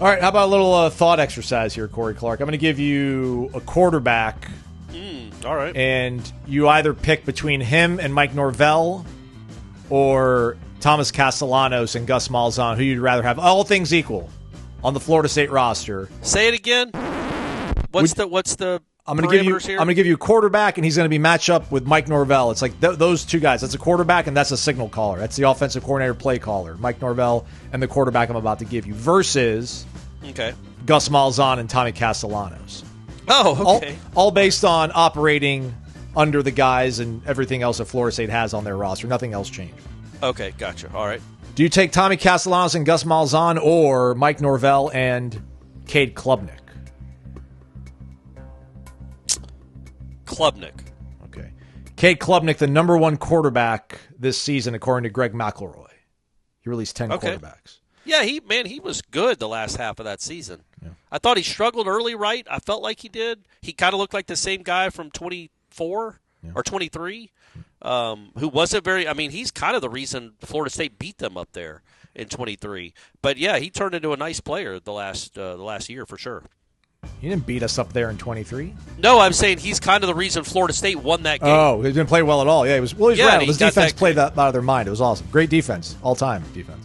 All right, how about a little thought exercise here, Corey Clark? I'm going to give you a quarterback. All right. And you either pick between him and Mike Norvell or Thomas Castellanos and Gus Malzahn, who you'd rather have, all things equal, on the Florida State roster. Say it again. What's the I'm going to give you a quarterback, and he's going to be matched up with Mike Norvell. It's like those two guys. That's a quarterback, and that's a signal caller. That's the offensive coordinator, play caller. Mike Norvell and the quarterback I'm about to give you versus Gus Malzahn and Tommy Castellanos. Oh, okay. All based on operating under the guys and everything else that Florida State has on their roster. Nothing else changed. Okay, gotcha. All right. Do you take Tommy Castellanos and Gus Malzahn or Mike Norvell and Cade Klubnik? Klubnik. Okay. Cade Klubnik, the number one quarterback this season, according to Greg McElroy. He released 10 quarterbacks. Yeah, he was good the last half of that season. Yeah. I thought he struggled early, right? I felt like he did. He kind of looked like the same guy from 24 or 23, who wasn't very – I mean, he's kind of the reason Florida State beat them up there in 23. But, yeah, he turned into a nice player the last year for sure. He didn't beat us up there in 23. No, I'm saying he's kind of the reason Florida State won that game. Oh, he didn't play well at all. Yeah, he was rattled. His defense played that out of their mind. It was awesome. Great defense, all-time defense.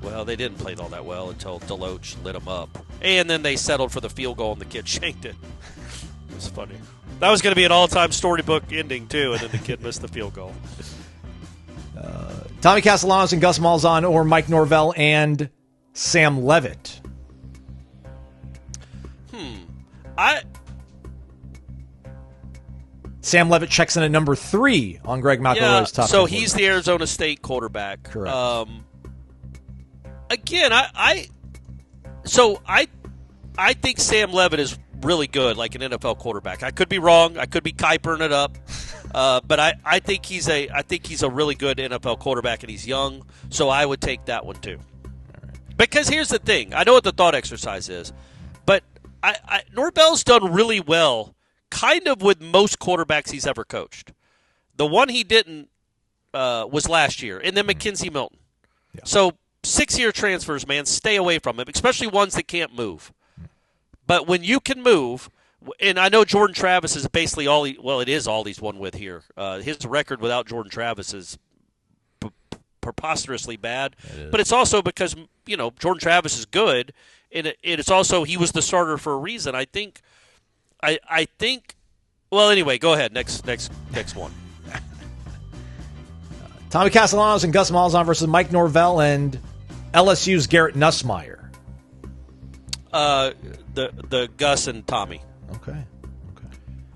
Well, they didn't play all that well until Deloach lit them up. And then they settled for the field goal, and the kid shanked it. It was funny. That was going to be an all-time storybook ending, too, and then the kid missed the field goal. Tommy Castellanos and Gus Malzahn or Mike Norvell and Sam Leavitt? Sam Leavitt checks in at number 3 on Greg McElroy's top. So he's the Arizona State quarterback. Correct. Again, I think Sam Leavitt is really good, like an NFL quarterback. I could be wrong. I could be Kuipering it up, but I think he's a really good NFL quarterback, and he's young. So I would take that one too. All right. Because here's the thing: I know what the thought exercise is, but Norvell's done really well, kind of with most quarterbacks he's ever coached. The one he didn't was last year, and then McKenzie Milton. Yeah. So 6-year transfers, man, stay away from them, especially ones that can't move. But when you can move, and I know Jordan Travis is basically it is all he's won with here. His record without Jordan Travis is preposterously bad. But it's also because, Jordan Travis is good, and it's also he was the starter for a reason. I think. Well, anyway, go ahead. Next one. Tommy Castellanos and Gus Malzahn versus Mike Norvell and LSU's Garrett Nussmeier. The Gus and Tommy. Okay.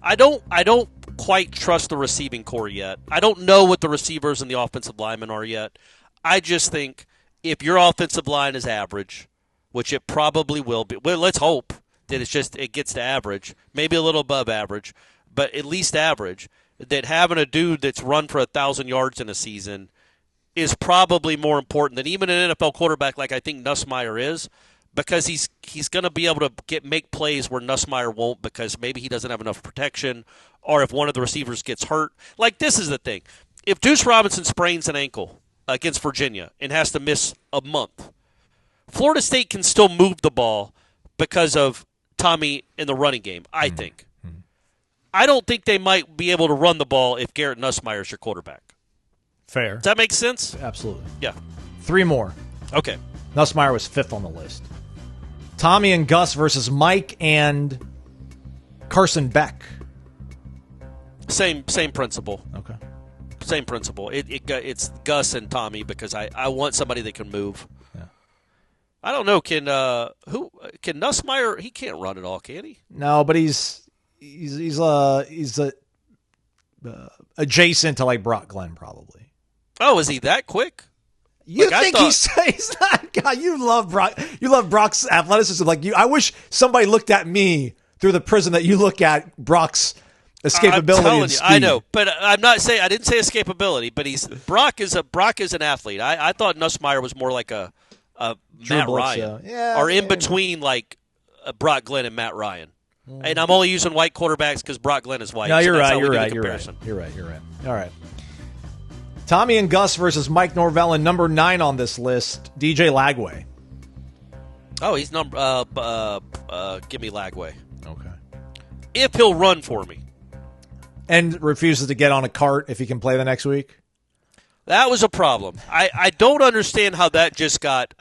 I don't quite trust the receiving core yet. I don't know what the receivers and the offensive linemen are yet. I just think if your offensive line is average, which it probably will be, well, let's hope that it gets to average, maybe a little above average, but at least average, that having a dude that's run for 1,000 yards in a season is probably more important than even an NFL quarterback like I think Nussmeier is, because he's going to be able to make plays where Nussmeier won't, because maybe he doesn't have enough protection, or if one of the receivers gets hurt. Like, this is the thing. If Deuce Robinson sprains an ankle against Virginia and has to miss a month, Florida State can still move the ball because of Tommy in the running game, I think. I don't think they might be able to run the ball if Garrett Nussmeier is your quarterback. Fair. Does that make sense? Absolutely. Yeah. 3 more. Okay. Nussmeier was 5th on the list. Tommy and Gus versus Mike and Carson Beck. Same principle. Okay. Same principle. It's Gus and Tommy because I want somebody that can move. Yeah. I don't know. Can Nussmeier? He can't run at all, can he? No, but he's adjacent to like Brock Glenn probably. Oh, is he that quick? You think he's not? God, you love Brock. You love Brock's athleticism. I wish somebody looked at me through the prism that you look at Brock's escapability. I'm telling and you, speed. I know, but I didn't say escapability. But Brock is an athlete. I thought Nussmeier was more like a Matt Ryan, or in between like Brock Glenn and Matt Ryan. And I'm only using white quarterbacks because Brock Glenn is white. No, you're so right. You're right. All right. Tommy and Gus versus Mike Norvell and number 9 on this list, DJ Lagway. Oh, he's give me Lagway. Okay. If he'll run for me. And refuses to get on a cart if he can play the next week? That was a problem. I don't understand how that just got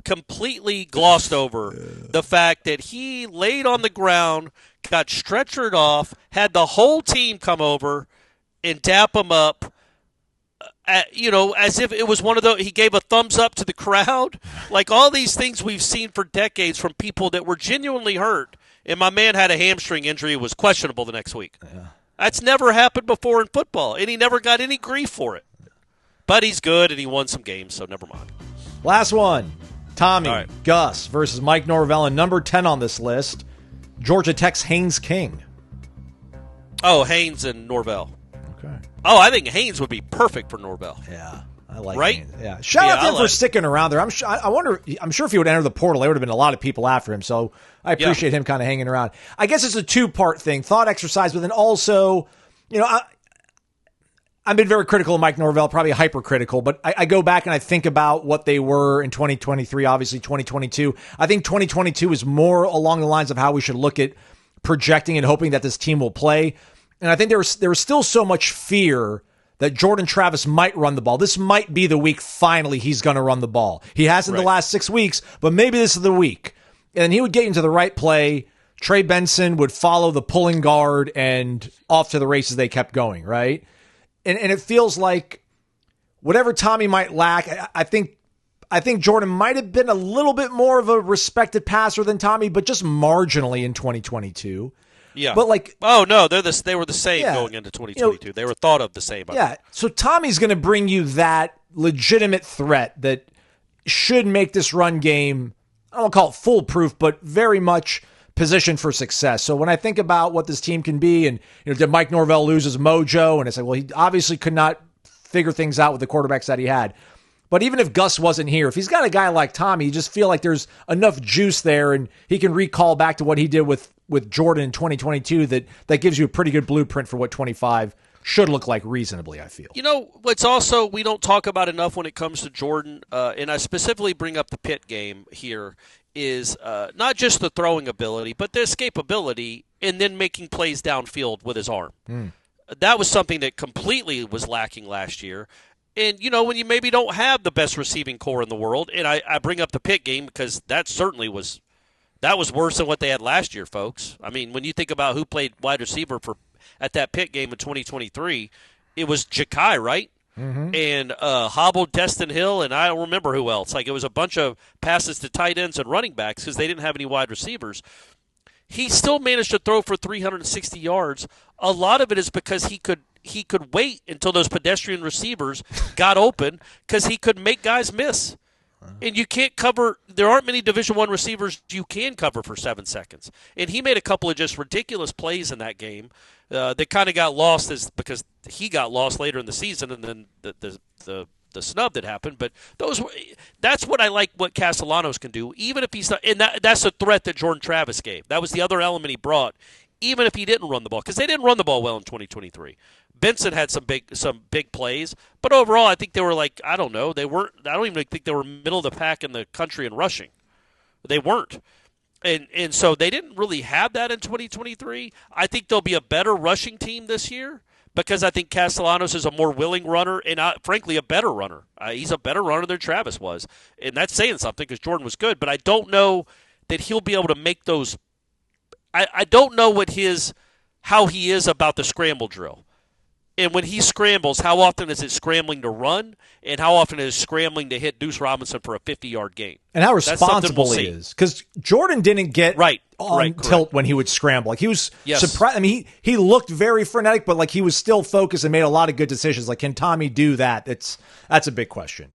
completely glossed over. The fact that he laid on the ground, got stretchered off, had the whole team come over and dap him up, as if it was one of those. He gave a thumbs up to the crowd. Like all these things we've seen for decades from people that were genuinely hurt. And my man had a hamstring injury and was questionable the next week. Yeah. That's never happened before in football, and he never got any grief for it. But he's good, and he won some games, so never mind. Last one. Tommy, right. Gus versus Mike Norvell, and number 10 on this list, Georgia Tech's Haynes King. Oh, Haynes and Norvell. Okay. Oh, I think Haynes would be perfect for Norvell. Yeah, I like right? Haynes. Yeah, shout out to him for sticking around there. I'm sure if he would enter the portal, there would have been a lot of people after him. So I appreciate him kind of hanging around. I guess it's a two-part thing, thought exercise, but then also, I've been very critical of Mike Norvell, probably hypercritical, but I go back and I think about what they were in 2023, obviously 2022. I think 2022 is more along the lines of how we should look at projecting and hoping that this team will play. And I think there was still so much fear that Jordan Travis might run the ball. This might be the week finally he's going to run the ball. He hasn't the last 6 weeks, but maybe this is the week. And he would get into the right play. Trey Benson would follow the pulling guard and off to the races they kept going, right? And it feels like whatever Tommy might lack, I think Jordan might have been a little bit more of a respected passer than Tommy, but just marginally in 2022. Yeah. But they were the same going into 2022. They were thought of the same. Yeah. So Tommy's going to bring you that legitimate threat that should make this run game, I don't call it foolproof, but very much position for success. So when I think about what this team can be, and did Mike Norvell lose his mojo? And it's like, well, he obviously could not figure things out with the quarterbacks that he had. But even if Gus wasn't here, if he's got a guy like Tommy, you just feel like there's enough juice there, and he can recall back to what he did with Jordan in 2022 that gives you a pretty good blueprint for what 25 should look like reasonably, I feel. What's also we don't talk about enough when it comes to Jordan, and I specifically bring up the Pitt game here, is not just the throwing ability, but the escapability and then making plays downfield with his arm. That was something that completely was lacking last year. And, when you maybe don't have the best receiving core in the world, and I bring up the Pitt game because that certainly was worse than what they had last year, folks. I mean, when you think about who played wide receiver at that Pitt game in 2023, it was Ja'Kai, right? Mm-hmm. And hobbled Destin Hill, and I don't remember who else. Like, it was a bunch of passes to tight ends and running backs because they didn't have any wide receivers. He still managed to throw for 360 yards. A lot of it is because he could wait until those pedestrian receivers got open because he could make guys miss. And you can't cover – there aren't many Division I receivers you can cover for 7 seconds. And he made a couple of just ridiculous plays in that game that kind of got lost because he got lost later in the season and then the snub that happened. But that's what I like what Castellanos can do, even if he's not – and that's a threat that Jordan Travis gave. That was the other element he brought, even if he didn't run the ball, because they didn't run the ball well in 2023. Benson had some big plays, but overall, I think they were like, I don't know, they weren't. I don't even think they were middle of the pack in the country in rushing. They weren't, and so they didn't really have that in 2023. I think they'll be a better rushing team this year because I think Castellanos is a more willing runner and, frankly, a better runner. He's a better runner than Travis was, and that's saying something because Jordan was good. But I don't know that he'll be able to make those. I don't know how he is about the scramble drill. And when he scrambles, how often is it scrambling to run, and how often is it scrambling to hit Deuce Robinson for a 50-yard gain? And how responsible he is. Because Jordan didn't get on tilt when he would scramble. Like, he was surprised. I mean, he looked very frenetic, but like he was still focused and made a lot of good decisions. Like, can Tommy do that? That's a big question.